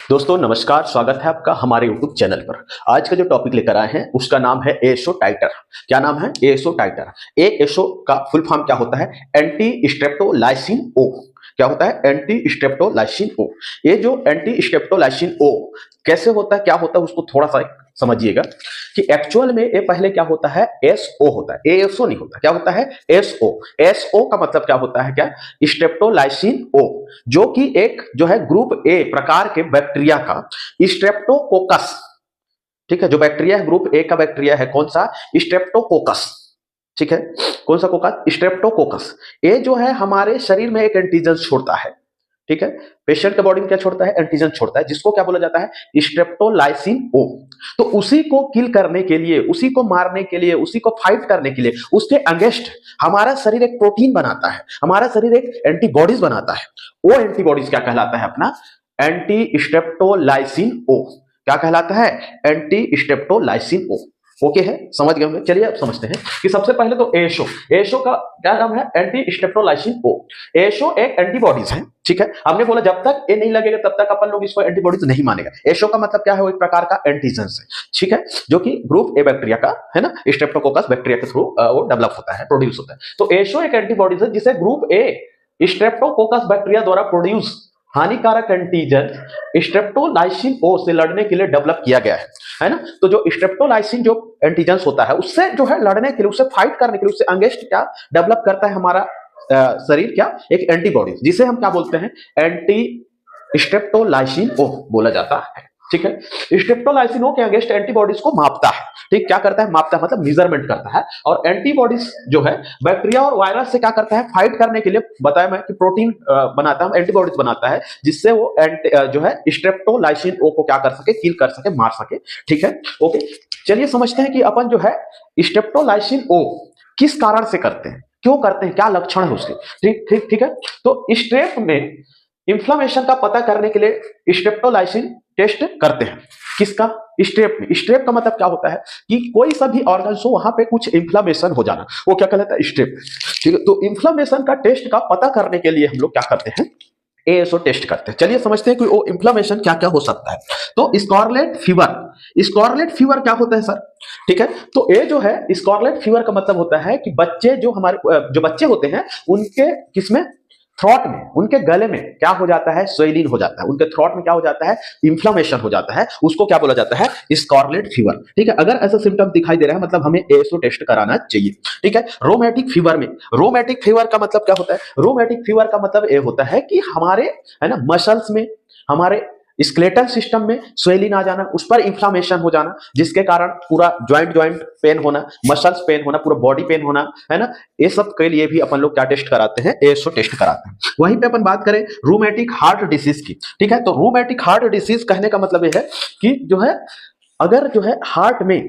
दोस्तों नमस्कार, स्वागत है आपका हमारे YouTube चैनल पर। आज का जो टॉपिक लेकर आए हैं उसका नाम है एएसओ टाइटर। क्या नाम है? ASO titre. एएसओ का फुल फॉर्म क्या होता है? Anti streptolysin O. क्या होता है? Anti streptolysin O. ये जो एंटी स्ट्रेप्टोलाइसिन ओ कैसे होता है, क्या होता है, उसको थोड़ा सा समझिएगा कि एक्चुअल में ये पहले क्या होता है, एसओ होता है, एएसओ नहीं होता। क्या होता है? एसओ। एसओ का मतलब क्या होता है? क्या? स्ट्रेप्टोलाइसिन ओ, जो कि एक जो है ग्रुप ए प्रकार के बैक्टीरिया का स्ट्रेप्टोकोकस। ठीक है, जो बैक्टीरिया है ग्रुप ए का बैक्टीरिया है, कौन सा? स्ट्रेप्टोकोकस। ठीक है, कौन सा कोकस? स्ट्रेप्टोकोकस। ये जो है हमारे शरीर में एक एंटीजन छोड़ता है। ठीक है, पेशेंट के बॉडी में क्या छोड़ता है? एंटीजन छोड़ता है, जिसको क्या बोला जाता है? Streptolysin O. तो उसी को किल करने के लिए, उसी को मारने के लिए, उसी को फाइट करने के लिए, उसके अगेंस्ट हमारा शरीर एक प्रोटीन बनाता है, हमारा शरीर एक एंटीबॉडीज बनाता है। वो एंटीबॉडीज क्या कहलाता है? अपना एंटी स्ट्रेप्टोलाइसिन ओ। क्या कहलाता है? एंटी स्ट्रेप्टोलाइसिन ओ। ओके है, समझ गए होंगे। चलिए अब समझते हैं कि सबसे पहले तो एएसओ। एएसओ का क्या नाम है? Anti streptolysin O. एएसओ एक एंटीबॉडीज है। ठीक है, हमने बोला जब तक ये नहीं लगेगा तब तक अपन लोग इसको एंटीबॉडीज नहीं मानेगा। एएसओ का मतलब क्या है? वो एक प्रकार का एंटीजन है। ठीक है, जो कि ग्रुप ए बैक्टीरिया का है ना, स्ट्रेप्टोकोकस बैक्टीरिया के थ्रू वो डेवलप होता है, प्रोड्यूस होता है। तो एएसओ एक एंटीबॉडीज है जिसे ग्रुप ए स्ट्रेप्टोकोकस बैक्टीरिया द्वारा प्रोड्यूस हानिकारक एंटीजन स्ट्रेप्टोलाइसिन ओ से लड़ने के लिए डेवलप किया गया है ना। तो जो स्ट्रेप्टोलाइसिन जो एंटीजन होता है, उससे जो है लड़ने के लिए, उससे फाइट करने के लिए, उससे अगेंस्ट क्या डेवलप करता है हमारा शरीर? क्या? एक एंटीबॉडी, जिसे हम क्या बोलते हैं? एंटी स्ट्रेप्टोलाइसिन ओ बोला जाता है। ठीक है, स्ट्रेप्टोलाइसिन ओ के अगेंस्ट एंटीबॉडीज को मापता है। ठीक, क्या करता है? मापता है, मतलब मेजरमेंट करता है। और एंटीबॉडीज जो है बैक्टीरिया और वायरस से क्या करता है? फाइट करने के लिए, बताया मैं कि प्रोटीन बनाता है, एंटीबॉडीज बनाता है, जिससे वो जो है स्ट्रेप्टोलाइसिन ओ को क्या कर सके? किल कर सके, मार सके। ठीक है, ओके। चलिए समझते हैं कि अपन जो है स्ट्रेप्टोलाइसिन ओ किस कारण से करते हैं, क्यों करते हैं, क्या लक्षण है उसके। ठीक ठीक ठीक है। तो स्ट्रेप में इंफ्लेमेशन का पता करने के लिए स्ट्रेप्टोलाइसिन टेस्ट करते हैं। किसका? स्ट्रेप में। स्ट्रेप का मतलब क्या होता है? कि कोई सा भी ऑर्गन हो, वहां पे कुछ इंफ्लेमेशन हो जाना, वो क्या कहलाता है? स्ट्रेप। ठीक है, तो इंफ्लेमेशन का टेस्ट का पता करने के लिए हम लोग क्या करते हैं? एएसओ टेस्ट करते हैं। चलिए समझते हैं कि वो इंफ्लेमेशन क्या क्या हो सकता है। तो स्कारलेट फीवर। स्कारलेट फीवर क्या होता है सर? ठीक है, तो ये जो है स्कारलेट फीवर का मतलब होता है कि बच्चे जो हमारे जो बच्चे होते हैं, उनके किसमें? थ्रॉट में, उनके गले में क्या हो जाता है? स्वेलिंग हो जाता है। उनके थ्रॉट में क्या हो जाता है? इन्फ्लेमेशन हो जाता है। उसको क्या बोला जाता है? Scarlet fever. ठीक है, अगर ऐसा सिम्टम दिखाई दे रहा है मतलब हमें एएसओ टेस्ट कराना चाहिए। ठीक है, रोमैटिक फीवर में, रोमैटिक फीवर का मतलब क्या होता है? रोमैटिक फीवर का मतलब ये होता है कि हमारे है ना मसल्स में, हमारे स्केलेटल सिस्टम में स्वेलिंग आ जाना, उस पर इंफ्लेमेशन हो जाना, जिसके कारण पूरा ज्वाइंट ज्वाइंट पेन होना, मसल्स पेन होना, पूरा बॉडी पेन होना, है ना। ये सब के लिए भी अपन लोग क्या टेस्ट कराते हैं? एएसओ टेस्ट कराते हैं। वहीं पे अपन बात करें रूमेटिक हार्ट डिसीज की। ठीक है, तो रूमेटिक हार्ट डिसीज कहने का मतलब ये है कि जो है अगर जो है हार्ट में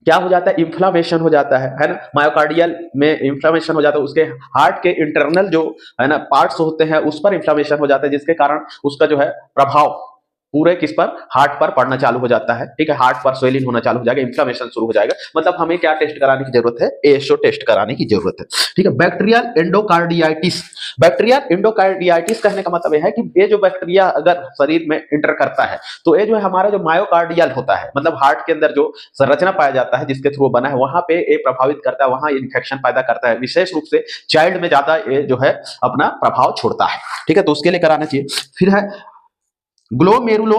क्या हो जाता है? इंफ्लेमेशन हो जाता है ना, मायोकार्डियल में इंफ्लेमेशन हो जाता है, उसके हार्ट के इंटरनल जो है ना पार्ट्स होते हैं उस पर इंफ्लेमेशन हो जाता है, जिसके कारण उसका जो है प्रभाव पूरे किस पर? हार्ट पर पड़ना चालू हो जाता है। ठीक है, हार्ट पर स्वेलिंग होना चालू हो जाएगा, इंफ्लेमेशन शुरू हो जाएगा। मतलब हमें क्या टेस्ट कराने की जरूरत है? एएसओ टेस्ट कराने की जरूरत है। ठीक है, बैक्टीरियल एंडोकार्डियाइटिस। बैक्टीरियल एंडोकार्डियाइटिस कहने का मतलब यह है कि ये जो बैक्टीरिया अगर शरीर में इंटर करता है, तो ये जो है हमारा जो मायोकार्डियल होता है, मतलब हार्ट के अंदर जो संरचना पाया जाता है जिसके थ्रू बना है, वहां पे ये प्रभावित करता है, वहां इन्फेक्शन पैदा करता है। विशेष रूप से चाइल्ड में ज्यादा ये जो है अपना प्रभाव छोड़ता है। ठीक है, तो उसके लिए कराना चाहिए। फिर है ग्लोमेरुलो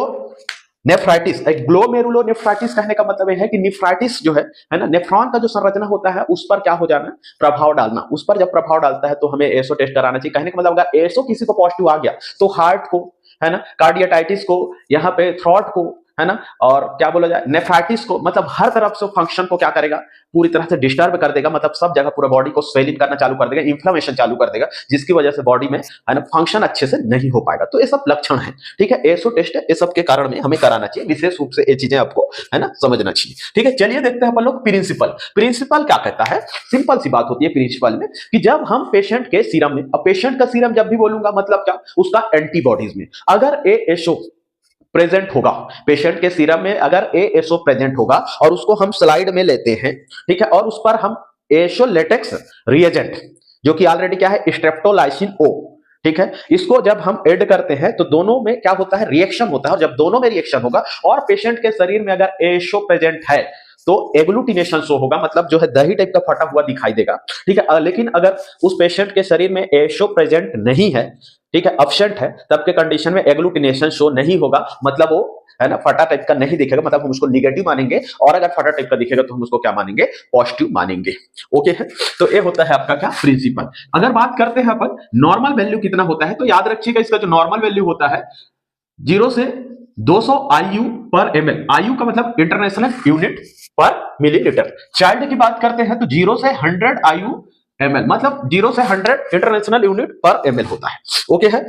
नेफ्राइटिस। ग्लोमेरुलो नेफ्राइटिस कहने का मतलब यह है कि नेफ्राइटिस जो है ना, नेफ्रॉन का जो संरचना होता है उस पर क्या हो जाना? प्रभाव डालना। उस पर जब प्रभाव डालता है तो हमें एएसओ टेस्ट कराना चाहिए। कहने का मतलब अगर एएसओ किसी को पॉजिटिव आ गया तो हार्ट को, है ना, कार्डियाटाइटिस को, यहाँ पे थ्रॉट को, है ना, और क्या बोला जाए नेफ्राइटिस को, मतलब हर तरफ से फंक्शन को क्या करेगा? पूरी तरह से डिस्टर्ब कर देगा। मतलब सब जगह पूरा बॉडी को स्वेलिंग करना चालू कर देगा, इन्फ्लेमेशन चालू कर देगा, जिसकी वजह से बॉडी में है ना फंक्शन अच्छे से नहीं हो पाएगा। तो ये सब लक्षण है। ठीक है, एएसओ टेस्ट ये सब के कारण में हमें कराना चाहिए। विशेष रूप से ये चीजें आपको है ना समझना चाहिए। ठीक है, चलिए देखते हैं अपन लोग प्रिंसिपल। प्रिंसिपल क्या कहता है? सिंपल सी बात होती है प्रिंसिपल में कि जब हम पेशेंट के सीरम में, अब पेशेंट का सीरम जब भी बोलूंगा मतलब क्या? उसका एंटीबॉडीज में अगर एएसओ प्रेजेंट होगा, पेशेंट के सीरम में अगर एएसओ प्रेजेंट होगा और उसको हम स्लाइड में लेते हैं, ठीक है, और उस पर हम एएसओ लेटेक्स रिएजेंट, जो कि ऑलरेडी क्या है? स्ट्रेप्टोलाइसिन ओ, ठीक है, इसको जब हम ऐड करते हैं तो दोनों में क्या होता है, रिएक्शन होता है, और जब दोनों में रिएक्शन होगा और पेशेंट के शरीर में अगर एशो प्रेजेंट है तो एग्लूटिनेशन शो होगा, मतलब जो है दही टाइप का फटा हुआ दिखाई देगा। ठीक है, लेकिन अगर उस पेशेंट के शरीर में एशो प्रेजेंट नहीं है, ठीक है, अब्सेंट है, तब के कंडीशन में एग्लूटिनेशन शो नहीं होगा, मतलब वो है ना फटा टाइप का नहीं दिखेगा, मतलब हम उसको निगेटिव मानेंगे, और अगर फटा टाइप का दिखेगा तो हम उसको क्या मानेंगे, पॉजिटिव मानेंगे। ओके है, तो ये होता है आपका क्या प्रिंसिपल। अगर बात करते हैं अपन नॉर्मल वैल्यू कितना होता है, तो याद रखिएगा इसका जो नॉर्मल वैल्यू होता है 0 से 200 IU पर ml, IU का मतलब इंटरनेशनल यूनिट पर मिलीलीटर। चाइल्ड की बात करते हैं तो 0 से 100 IU ml, मतलब 0 से 100 इंटरनेशनल यूनिट पर ml होता है। ओके है,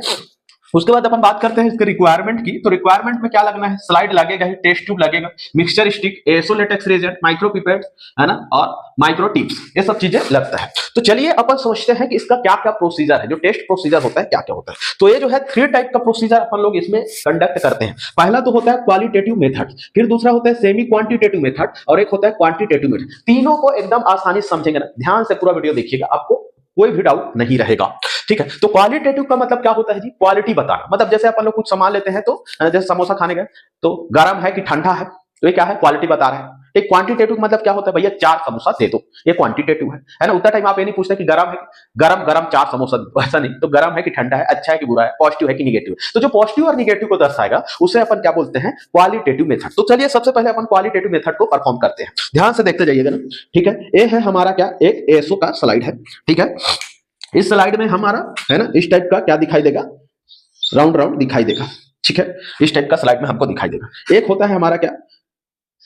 उसके बाद अपन बात करते हैं इसके रिक्वायरमेंट की, तो रिक्वायरमेंट में क्या लगना है, स्लाइड लगेगा ही, टेस्ट ट्यूब लगेगा, मिक्सचर स्टिक, एसो लेटेक्स रिएजेंट, माइक्रो पिपेट है ना, और माइक्रो टिप्स, ये सब चीजें लगता है। तो चलिए अपन समझते हैं कि इसका क्या क्या प्रोसीजर है, जो टेस्ट प्रोसीजर होता है क्या क्या होता है। तो ये जो है 3 टाइप का प्रोसीजर अपन लोग इसमें कंडक्ट करते हैं। पहला तो होता है क्वालिटेटिव मेथड, फिर दूसरा होता है सेमी क्वांटिटेटिव मेथड, और एक होता है क्वांटिटेटिव मेथड। तीनों को एकदम आसानी से समझेंगे ना, ध्यान से पूरा वीडियो देखिएगा, आपको कोई भी डाउट नहीं रहेगा। ठीक है, तो क्वालिटेटिव का मतलब क्या होता है जी, क्वालिटी बताना, मतलब जैसे अपन लोग कुछ सामान लेते हैं तो जैसे समोसा खाने गए तो गर्म है कि ठंडा है, तो ये क्या है, क्वालिटी बता रहा है। एक क्वांटिटेटिव मतलब क्या होता है, भैया 4 समोसा दे दो, ये क्वांटिटेटिव है ना। उतना टाइम आप ये नहीं पूछते कि गरम है, गरम गरम 4 समोसा दे दो, ऐसा नहीं। तो गरम है कि ठंडा है, अच्छा है कि बुरा है, पॉजिटिव है कि निगेटिव है। तो जो पॉजिटिव और निगेटिव को दर्शाएगा उसे अपन क्या बोलते हैं, क्वालिटेटिव मेथड। तो चलिए सबसे पहले अपन क्वालिटेटिव मेथड को परफॉर्म करते हैं, ध्यान से देखते जाइएगा ना। ठीक है, ये है हमारा क्या, एक एसओ का स्लाइड है। ठीक है, इस स्लाइड में हमारा है ना इस टाइप का क्या दिखाई देगा, राउंड राउंड दिखाई देगा। ठीक है, इस टाइप का स्लाइड में हमको दिखाई देगा। एक होता है हमारा क्या,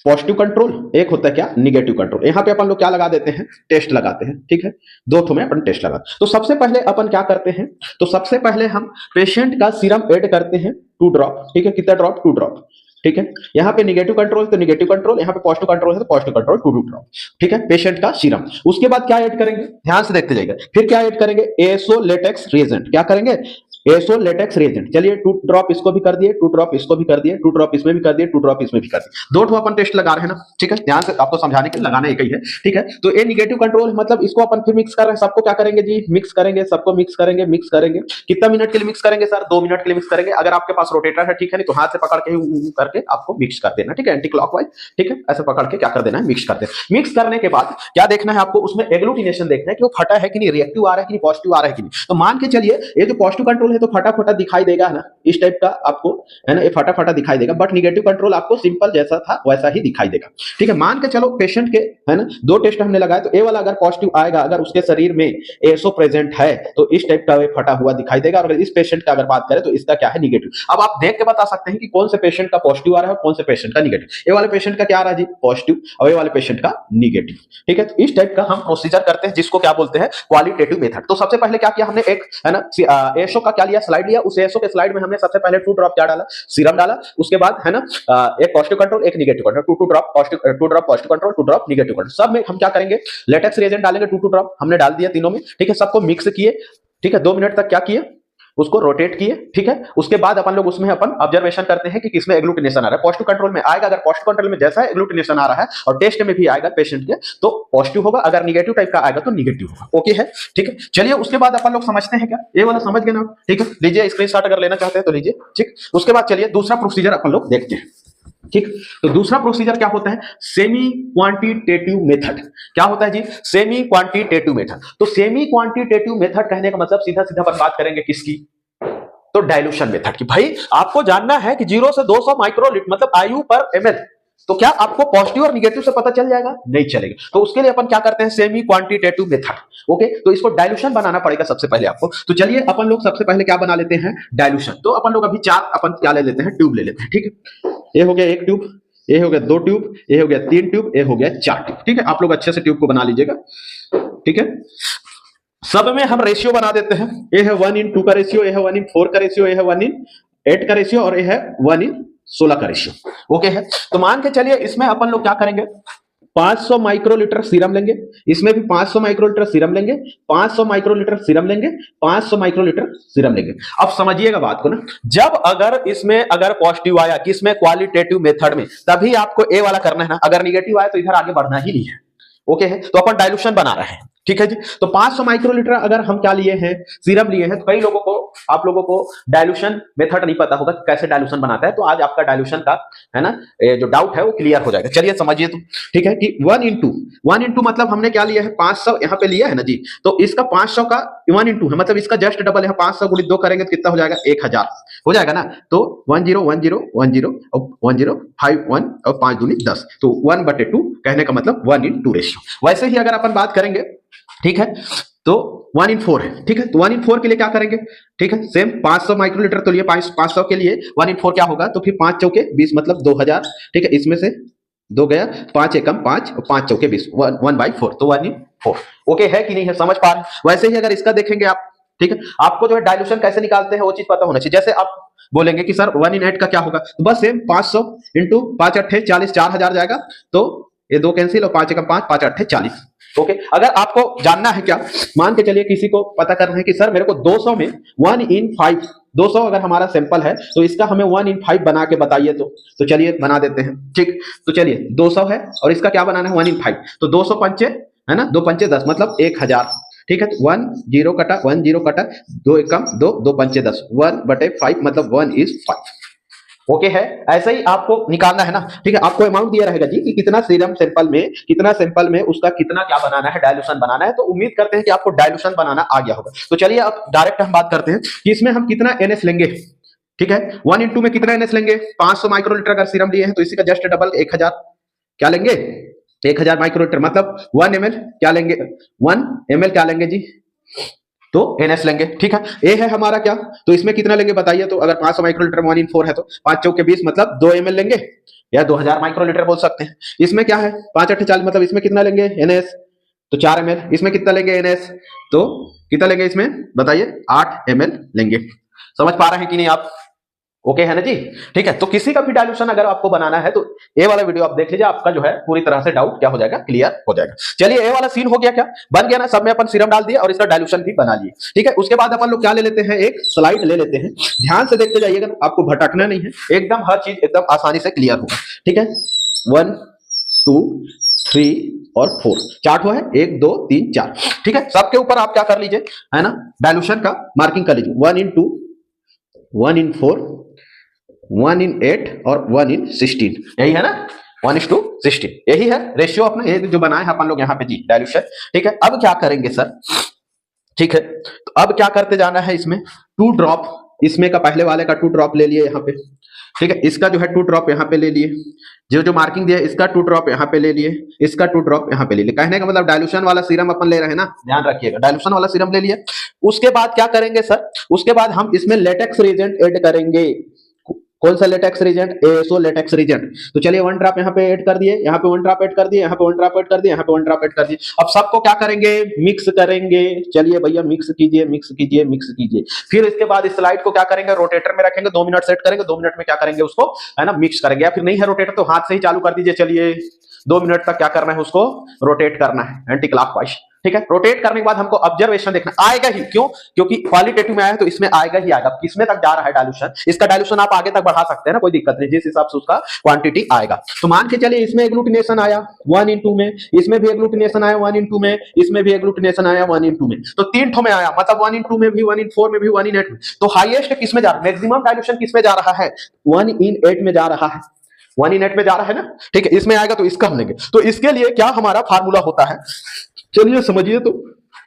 पॉजिटिव कंट्रोल, एक होता है क्या, निगेटिव कंट्रोल। यहाँ पे अपन लोग क्या लगा देते हैं, टेस्ट लगाते हैं। ठीक है, 2 में अपन टेस्ट लगाते हैं। तो सबसे पहले अपन क्या करते हैं, तो सबसे पहले हम पेशेंट का सीरम ऐड करते हैं 2 ड्रॉप। ठीक है, कितना ड्रॉप, 2 ड्रॉप। ठीक है, यहाँ पे निगेटिव कंट्रोल तो निगेटिव कंट्रोल, यहाँ पे पॉजिटिव कंट्रोल है तो पॉजिटिव कंट्रोल, 2 ड्रॉप। ठीक है, पेशेंट का सीरम। उसके बाद क्या ऐड करेंगे, ध्यान से देखते जाइएगा, फिर क्या ऐड करेंगे, एसो लेटेक्स रिएजेंट। क्या करेंगे, एसो लेटेक्स रिएजेंट। चलिए 2 ड्रॉप इसको भी कर दिए, 2 ड्रॉप इसको भी कर दिए, 2 ड्रॉप इसमें भी कर दिए, 2 ड्रॉप इसमें भी कर दिए। 2 ठो अपन टेस्ट लगा रहे हैं ना। ठीक है, ध्यान से आपको समझाने के लिए लगाना एक ही है। ठीक है, तो ये निगेटिव कंट्रोल मतलब इसको अपन फिर मिक्स कर रहे हैं, सबको क्या करेंगे जी, मिक्स करेंगे, सबको मिक्स करेंगे। मिक्स करेंगे कितना मिनट के लिए मिक्स करेंगे सर, 2 मिनट के लिए मिक्स करेंगे। अगर आपके पास रोटेटर है, ठीक है, नहीं तो हाथ से पकड़ के करके आपको मिक्स कर देना। ठीक है, एंटी क्लॉकवाइज। ठीक है, ऐसे पकड़ के क्या कर देना है, मिक्स कर देना। मिक्स करने के बाद क्या देखना है आपको, उसमें एग्लूटिनेशन देखना है कि वो फटा है कि नहीं, रिएक्टिव आ रहा है कि नहीं, पॉजिटिव आ रहा है कि नहीं। तो मान के चलिए ये जो पॉजिटिव कंट्रोल है तो फटा फटा दिखाई देगा ना, इस टाइप का आपको है ना, ये फटा फटा दिखाई देगा। बट निगेटिव कंट्रोल आपको सिंपल जैसा था वैसा ही दिखाई देगा। ठीक है, मान के चलो पेशेंट के है ना 2 टेस्ट हमने लगाए, तो ए वाला अगर पॉजिटिव आएगा, अगर उसके शरीर में एसओ प्रेजेंट है तो इस टाइप का फटा हुआ दिखाई देगा। और इस पेशेंट का अगर बात करें तो इसका क्या है, निगेटिव। अब आप देख के बता सकते हैं कि कौन से पेशेंट का पॉजिटिव आ रहा है, कौन से पेशेंट का निगेटिव। ये वाले पेशेंट का क्या आ रहा है जी, पॉजिटिव, और ये वाले पेशेंट का निगेटिव। ठीक है, तो इस टाइप का हम प्रोसीजर करते हैं जिसको क्या बोलते हैं, क्वालिटेटिव मेथड। तो सबसे पहले क्या किया हमने, एक है ना एसओ का क्या लिया, स्लाइड लिया। उस एसओ के स्लाइड में हमने सबसे पहले 2 ड्रॉप क्या डाला, सीरम डाला। उसके बाद है ना एक पॉजिटिव कंट्रोल, एक negative control, 2 drop positive, 2 drop positive control, 2 drop negative control. सब में हम क्या करेंगे, लेटेक्स रिएजेंट डालेंगे, 2 ड्रॉप हमने डाल दिया तीनों में। ठीक है, सबको मिक्स किए। ठीक है, 2 मिनट तक क्या किए, उसको रोटेट किए। ठीक है, उसके बाद अपन लोग उसमें अपन ऑब्जर्वेशन करते हैं कि किसमें एग्लूटिनेशन आ रहा है। पॉजिटिव कंट्रोल में आएगा, अगर पॉजिटिव कंट्रोल में जैसा एग्लूटिनेशन आ रहा है और टेस्ट में भी आएगा पेशेंट के, तो पॉजिटिव होगा। अगर निगेटिव टाइप का आएगा तो निगेटिव होगा। ओके है, ठीक है। चलिए उसके बाद अपन लोग समझते हैं क्या, ये वाला समझ गए ना। ठीक है, लीजिए स्क्रीनशॉट अगर लेना चाहते हैं तो लीजिए। ठीक, उसके बाद चलिए दूसरा प्रोसीजर अपन लोग देखते हैं। ठीक, तो दूसरा प्रोसीजर क्या होता है, सेमी क्वांटिटेटिव मेथड। क्या होता है जी, सेमी क्वांटिटेटिव मेथड। तो सेमी क्वांटिटेटिव मेथड कहने का मतलब सीधा सीधा अपन बात करेंगे किसकी, तो डाइल्यूशन मेथड की। भाई आपको जानना है कि 0 से 200 माइक्रोलीटर मतलब IU पर ml, तो क्या आपको पॉजिटिव और निगेटिव से पता चल जाएगा, नहीं चलेगा। तो उसके लिए अपन क्या करते हैं, सेमी क्वांटिटेटिव मेथड। ओके, तो इसको डाइल्यूशन बनाना पड़ेगा सबसे पहले आपको। तो चलिए अपन लोग सबसे पहले क्या बना लेते हैं, डाइल्यूशन। तो अपन लोग अभी 4 अपन क्या ले लेते हैं, ट्यूब ले लेते हैं। ठीक है, ये हो गया 1 ट्यूब, ये हो गया 2 ट्यूब, ये हो गया 3 ट्यूब, ये हो गया 4 ट्यूब। ठीक है, आप लोग अच्छे से ट्यूब को बना लीजिएगा। ठीक है, सब में हम रेशियो बना देते हैं। ये है 1:2 का रेशियो, ये है 1:4 का रेशियो, ये है 1:8 का रेशियो, और ये है 1:16 का रेशियो। ओके है, तो मान के चलिए इसमें अपन लोग क्या करेंगे, 500 माइक्रोलीटर सीरम लेंगे, इसमें भी 500 माइक्रोलीटर सीरम लेंगे, 500 माइक्रोलीटर सीरम लेंगे, 500 माइक्रोलीटर सीरम लेंगे। अब समझिएगा बात को ना, जब अगर इसमें अगर पॉजिटिव आया किसमें, क्वालिटेटिव मेथड में, तभी आपको ए वाला करना है ना। अगर निगेटिव आया तो इधर आगे बढ़ना ही नहीं है। ओके है, तो अपन डाइल्यूशन बना रहे हैं। ठीक है जी। तो 500 माइक्रोलीटर अगर हम क्या लिए हैं, सीरम लिए हैं, तो कई लोगों को, आप लोगों को डाइल्यूशन मेथड नहीं पता होगा कि कैसे डाइल्यूशन बनाता है, तो आज आपका डाइल्यूशन का है ना ये जो डाउट है वो क्लियर हो जाएगा। चलिए समझिए तो, ठीक है कि 1 इंटू मतलब हमने क्या लिया है 500 यहाँ पे लिया है ना जी, तो इसका 500 का 1 इंटू है, मतलब इसका जस्ट डबल है, 500 गुणित 2 करेंगे तो कितना हो जाएगा 1000 हो जाएगा ना। तो 10 10 10 और 1051 और 5 दूनी 10, तो 1/2 कहने का मतलब 1:2 रेशियो। वैसे ही अगर अपन बात करेंगे, ठीक है, तो 1:4 है, ठीक है, तो 1:4 के लिए क्या करेंगे, ठीक है, सेम 500 माइक्रोलीटर तो लिए 500 के लिए 1:4 क्या होगा, तो फिर 5 चौके 20 मतलब 2000, ठीक है, इसमें से 2 गया, 5 एकम 5 और 5 चौके 20, 1/4, तो 1:4। ओके है कि नहीं है, समझ पा रहे हैं। वैसे ही अगर इसका देखेंगे आप, ठीक है, आपको जो है डाइल्यूशन कैसे निकालते हैं वो चीज पता होना चाहिए। जैसे आप बोलेंगे कि सर 1:8 का क्या होगा, तो बस सेम 500 इंटू 5 8 40, 4000 जाएगा, तो ये 2 कैंसिल और 5 एकम 5, 5 8 40। ओके, अगर आपको जानना है क्या, मान के चलिए किसी को पता करना है कि सर मेरे को 200 में 1/5, 200 अगर हमारा सैंपल है तो इसका हमें 1/5 बना के बताइए, तो चलिए बना देते हैं, ठीक। तो चलिए 200 है और इसका क्या बनाना है 1/5, तो 200 पंचे है ना, 2 पंचे 10 मतलब 1000, ठीक है, तो 1 0 कटा 1 0 कटा, 2 एकम 2, 2 पंचे 10, 1/5 मतलब 1:5। ओके है, ऐसे ही आपको निकालना है ना, ठीक है। आपको अमाउंट दिया रहेगा जी कि कितना सीरम सैंपल में उसका कितना क्या बनाना है, डाइल्यूशन बनाना है, तो उम्मीद करते हैं कि आपको डाइल्यूशन बनाना आ गया होगा। तो चलिए अब डायरेक्ट हम बात करते हैं कि इसमें हम कितना एनएस लेंगे, ठीक है। 1:2 में कितना एनएस लेंगे, 500 माइक्रोलीटर अगर सीरम लिए हैं तो इसी का जस्ट डबल 1000 क्या लेंगे, 1000 माइक्रोलीटर मतलब 1 ml क्या लेंगे, 1 ml क्या लेंगे जी, तो एनएस लेंगे, ठीक है। ए है हमारा क्या, तो इसमें कितना लेंगे बताइए, तो अगर 500 माइक्रोलीटर 1:4 है तो 5 चौके 20 मतलब 2 ml लेंगे, या 2000 माइक्रोलीटर बोल सकते हैं। इसमें क्या है 5 8 40 मतलब इसमें कितना लेंगे एनएस, तो 4 ml। इसमें कितना लेंगे एनएस, तो कितना लेंगे इसमें बताइए 8 ml लेंगे। समझ पा रहे हैं कि नहीं आप, ओके है ना जी, ठीक है। तो किसी का भी डाइल्यूशन अगर आपको बनाना है तो ये वाला वीडियो आप देख लीजिए, आपका जो है पूरी तरह से डाउट क्या हो जाएगा, क्लियर हो जाएगा। चलिए ये वाला सीन हो गया, क्या बन गया ना, सब में अपन सीरम डाल दिया और इसका डाइल्यूशन भी बना लिए, ठीक है। उसके बाद अपन लोग क्या ले लेते हैं, एक स्लाइड ले लेते हैं, ध्यान से देखते जाइएगा, आपको भटकना नहीं है, एकदम हर चीज एकदम आसानी से क्लियर होगा, ठीक है। 1 2 3 और 4 चार्ट हुआ है, 1 2 3 4, ठीक है। सबके ऊपर आप क्या कर लीजिए है ना, डाइल्यूशन का मार्किंग कर लीजिए, 1:2 1:4 1:8 और 1:16, यही है ना 1:16, यही है रेशियो अपना, ये जो बनाए हैं अपन लोग यहाँ पे जी डाइल्यूशन, ठीक है। अब क्या करेंगे सर, ठीक है, तो अब क्या करते जाना है, इसमें 2 ड्रॉप, इसमें का पहले वाले का 2 ड्रॉप ले लिए यहाँ पे, ठीक है, इसका जो है 2 ड्रॉप यहाँ पे ले लिए, जो जो मार्किंग दिया है इसका 2 ड्रॉप यहाँ पे ले लिए, इसका 2 ड्रॉप यहाँ पे ले लिए, कहने का मतलब डाइल्यूशन वाला सीरम अपन ले रहे हैं ना, ध्यान रखिएगा डाइल्यूशन वाला सीरम ले लिए। उसके बाद क्या करेंगे सर, उसके बाद हम इसमें लेटेक्स रिएजेंट ऐड करेंगे, कौन सा latex reagent, ASO latex reagent. तो चलिए 1 ड्रॉप यहाँ पे ऐड कर दिए, यहाँ पे 1 ड्रॉप ऐड कर दिए, यहाँ पे 1 ड्रॉप ऐड कर दिए, यहाँ पे 1 ड्रॉप ऐड कर दिए। अब सबको क्या करेंगे, मिक्स करेंगे, चलिए भैया मिक्स कीजिए मिक्स कीजिए मिक्स कीजिए। फिर इसके बाद इस स्लाइड को क्या करेंगे, रोटेटर में रखेंगे, 2 मिनट सेट करेंगे, 2 मिनट में क्या करेंगे उसको है ना मिक्स करेंगे, या फिर नहीं है रोटेटर तो हाथ से ही चालू कर दीजिए, चलिए 2 मिनट तक क्या करना है उसको रोटेट करना है एंटी क्लॉकवाइज, ठीक है। रोटेट करने के बाद हमको ऑब्जर्वेशन देखना आएगा ही, क्यों, क्योंकि क्वालिटेटिव में आया है तो इसमें आएगा ही आएगा, किसमें तक जा रहा है डाइल्यूशन, इसका डाइल्यूशन आप आगे तक बढ़ा सकते हैं ना, कोई दिक्कत नहीं, जिस हिसाब से उसका क्वांटिटी आएगा। तो मान के चलिए इसमें एग्लूटिनेशन आया 1:2 में, इसमें भी एग्लूटिनेशन आया 1:2 में, इसमें भी एग्लूटिनेशन आया 1:2 में, तो 3 ठो में आया, मतलब 1:2 में भी 1:4 में भी 1:8 में। तो हाईएस्ट किसमें जा रहा है, मैक्सिमम डाइल्यूशन किसमें जा रहा है, 1:8 में जा रहा है, 1:8 में जा रहा है ना, ठीक है। इसमें आएगा तो इसका हम लेंगे, तो इसके लिए क्या हमारा फार्मूला होता है, चलिए समझिए तो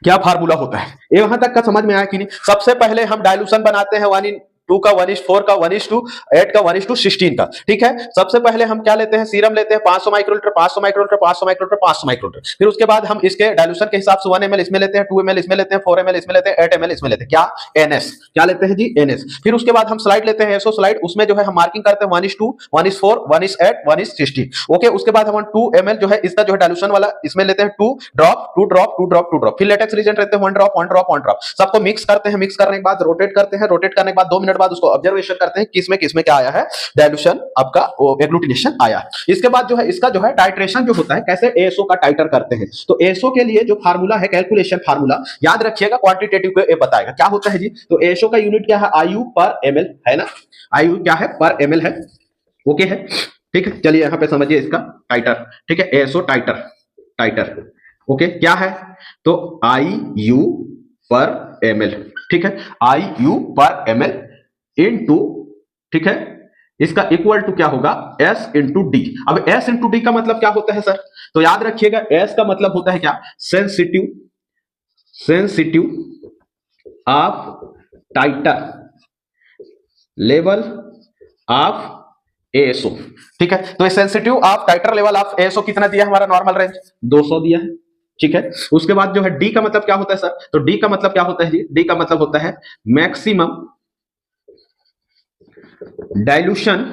क्या फार्मूला होता है, ये वहां तक का समझ में आया कि नहीं। सबसे पहले हम डाइल्यूशन बनाते हैं 1:2 का, 1:4 का, 1:8 का, 1:16 का, ठीक है। सबसे पहले हम क्या लेते हैं, सीरम लेते हैं 500 माइक्रोलीटर 500 माइक्रोलीटर 500 माइक्रोलीटर 500 माइक्रोलीटर। फिर उसके बाद हम इसके डाइल्यूशन के हिसाब से 1 ml इसमें लेते हैं, 2 ml इसमें लेते हैं, 4 ml इसमें लेते हैं, 8 ml इसमें लेते हैं, क्या एनएस क्या लेते हैं जी, एनएस। फिर उसके बाद हम स्लाइड लेते हैं, एसओ स्लाइड, उसमें जो है हम मार्किंग करते हैं 1:2 1:4 1:8 1:16, ओके। उसके बाद हम 2 ml जो है इसका जो है डाइल्यूशन वाला, इसमें लेते हैं 2 ड्रॉप 2 ड्रॉप 2 ड्रॉप 2 ड्रॉप। फिर लेटेक्स रिएजेंट लेते हैं 1 ड्रॉप 1 ड्रॉप 1 ड्रॉप, सबको मिक्स करते हैं, मिक्स करने के बाद रोटेट करते हैं, रोटेट करने के बाद 2 मिनट बाद उसको ऑब्जर्वेशन करते हैं किसमें किसमें क्या आया है, डाइल्यूशन आपका एग्लूटिनेशन आया है। इसके बाद जो है इसका जो है टाइट्रेशन जो होता है, कैसे एएसओ का टाइटर करते हैं, तो एएसओ के लिए जो फार्मूला है, कैलकुलेशन फार्मूला याद रखिएगा, क्वांटिटेटिव को ये बताएगा क्या होता है जी। तो एएसओ का यूनिट क्या है, आयु पर एमएल है ना, आयु क्या है पर एमएल है, ओके है, ठीक है। चलिए यहाँ पे समझिए इसका टाइटर, ठीक है, एएसओ टाइटर टाइटर, ओके क्या है, तो IU पर ml, ठीक है, IU पर ml इनटू, ठीक है, इसका इक्वल टू क्या होगा, S इंटू डी। अब S इंटू डी का मतलब क्या होता है सर, तो याद रखिएगा S का मतलब होता है क्या, sensitive, sensitive of titre level of ASO, ठीक है। तो sensitive of titre level of ASO कितना दिया है, हमारा नॉर्मल रेंज 200 दिया है, ठीक है। उसके बाद जो है डी का मतलब क्या होता है सर, तो डी का मतलब क्या होता है जी, डी का मतलब होता है मैक्सिमम डाइल्यूशन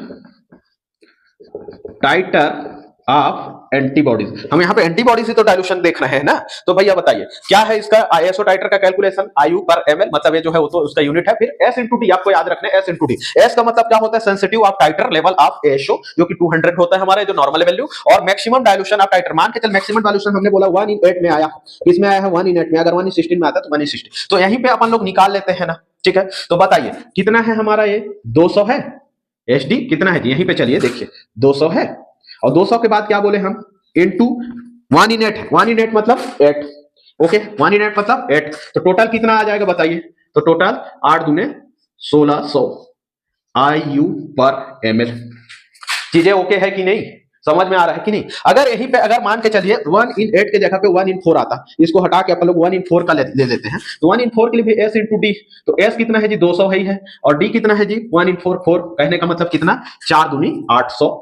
टाइटर ऑफ एंटीबॉडीज। हम यहाँ पे एंटीबॉडीज ही तो डाइल्यूशन देख रहे हैं ना, तो भैया बताइए क्या है इसका आईएसओ टाइटर का कैलकुलेशन, IU पर ml, मतलब ये जो है वो तो उसका यूनिट है। फिर S इंटू डी आपको याद रखना है, S इंटू डी। एस का मतलब क्या होता है, sensitive of titre level of ASO, जो कि 200 होता है हमारा जो नॉर्मल वैल्यू, और मैक्सिमम डाइल्यूशन ऑफ टाइटर, मान के चल मैक्सिमम डाइल्यूशन हमने बोला 1/8 में आया, इसमें आया है 1/8 में, अगर 1/16 में आता तो 1/60, तो यहीं पे अपन लोग निकाल लेते हैं ना, ठीक है। तो बताइए कितना है हमारा, ये 200 है, HD कितना है, यहीं पे चलिए देखिए 200 है, और 200 के बाद क्या बोले हम, इनटू 1/8 है, 1/8 मतलब 8, ओके, 1/8 मतलब 8, तो टोटल कितना आ जाएगा बताइए, तो टोटल 8 दूने 1600 IU पर ml। चीजें ओके है कि नहीं, समझ में आ रहा है कि नहीं। अगर यहीं पे अगर मान के चलिए 1/8 के जगह पे 1/4 आता, इसको हटा के अपन लोग 1/4 का ले लेते हैं, तो 1/4 के लिए भी S इंटू डी, तो S कितना है जी 200 है, और D कितना है जी 1/4, 4 कहने का मतलब कितना, 4 दूनी 800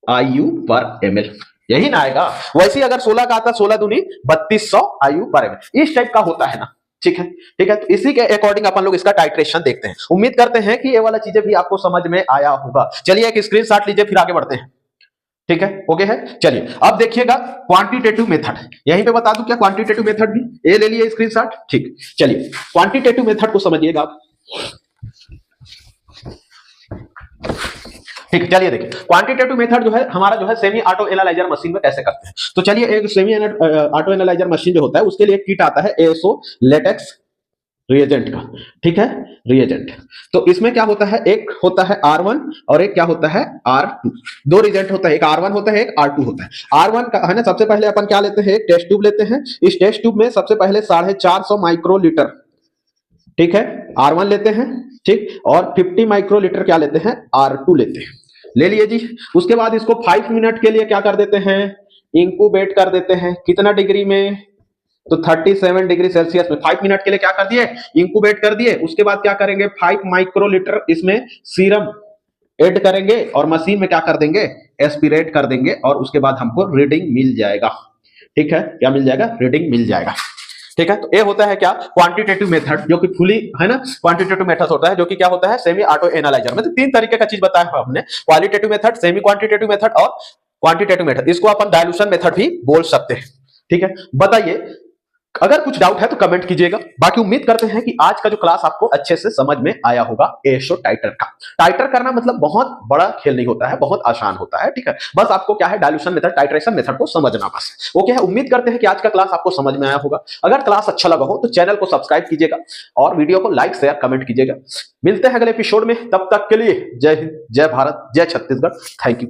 IU पर ml, यही ना आएगा। वैसे ही अगर 16 का आता, 16 दूनी 3200 IU पर ml, इस टाइप का होता है ना, ठीक है, ठीक है। तो इसी के अकॉर्डिंग अपन लोग इसका टाइट्रेशन देखते हैं। उम्मीद करते हैं कि ये वाला चीजें भी आपको समझ में आया होगा। चलिए एक स्क्रीनशॉट लीजिए, फिर आगे बढ़ते हैं, ठीक है, ओके है। चलिए अब देखिएगा क्वांटिटेटिव मेथड, यहीं पे बता दूं क्या क्वांटिटेटिव मेथड भी, ये ले लिए स्क्रीनशॉट, ठीक। चलिए क्वांटिटेटिव मेथड को समझिएगा आप, ठीक है। चलिए देखिए क्वांटिटेटिव मेथड जो है हमारा जो है सेमी ऑटो एनालाइजर मशीन में कैसे करते हैं। तो चलिए एक सेमी ऑटो एनालाइजर मशीन जो होता है उसके लिए एक किट आता है ASO लेटेक्स रिएजेंट का, ठीक है, रिएजेंट। तो इसमें क्या होता है, एक होता है R1 और एक क्या होता है R2, दो रिएजेंट होता है, एक R1 होता है, एक R2 होता है। R1 का है ना, सबसे पहले अपन क्या लेते हैं, एक टेस्ट ट्यूब लेते हैं, इस टेस्ट ट्यूब में सबसे पहले 450 माइक्रोलीटर, ठीक है, R1 लेते हैं, ठीक, और 50 माइक्रोलीटर क्या लेते हैं, R2 लेते हैं, ले लिए जी। उसके बाद इसको 5 मिनट के लिए क्या कर देते हैं, इंक्यूबेट कर देते हैं, कितना डिग्री में, तो 37 डिग्री सेल्सियस में 5 मिनट के लिए क्या कर दिए, इंक्यूबेट कर दिए। उसके बाद क्या करेंगे, 5 माइक्रोलीटर इसमें सीरम ऐड करेंगे और मशीन में क्या कर देंगे, एस्पिरेट कर देंगे, और उसके बाद हमको रीडिंग मिल जाएगा, ठीक है, क्या मिल जाएगा, रीडिंग मिल जाएगा, ठीक है। तो ये होता है क्या, क्वांटिटेटिव मेथड, जो कि फुली है ना क्वांटिटेटिव मेथड होता है, जो कि क्या होता है सेमी ऑटो एनालाइजर में। तो 3 तरीके का चीज बताया है हमने, qualitative method, semi quantitative method और क्वांटिटेटिव मेथड। इसको अपन डायलूशन मेथड भी बोल सकते हैं, ठीक है। बताइए अगर कुछ डाउट है तो कमेंट कीजिएगा। बाकी उम्मीद करते हैं कि आज का जो क्लास आपको अच्छे से समझ में आया होगा। ASO टाइटर का टाइटर करना मतलब बहुत बड़ा खेल नहीं होता है, बहुत आसान होता है, ठीक है। बस आपको क्या है, डायल्यूशन मेथड, टाइट्रेशन मेथड को समझना बस, ओके है। उम्मीद करते हैं कि आज का क्लास आपको समझ में आया होगा। अगर क्लास अच्छा लगा हो तो चैनल को सब्सक्राइब कीजिएगा और वीडियो को लाइक शेयर कमेंट कीजिएगा। मिलते हैं अगले एपिसोड में, तब तक के लिए जय हिंद, जय भारत, जय छत्तीसगढ़, थैंक यू।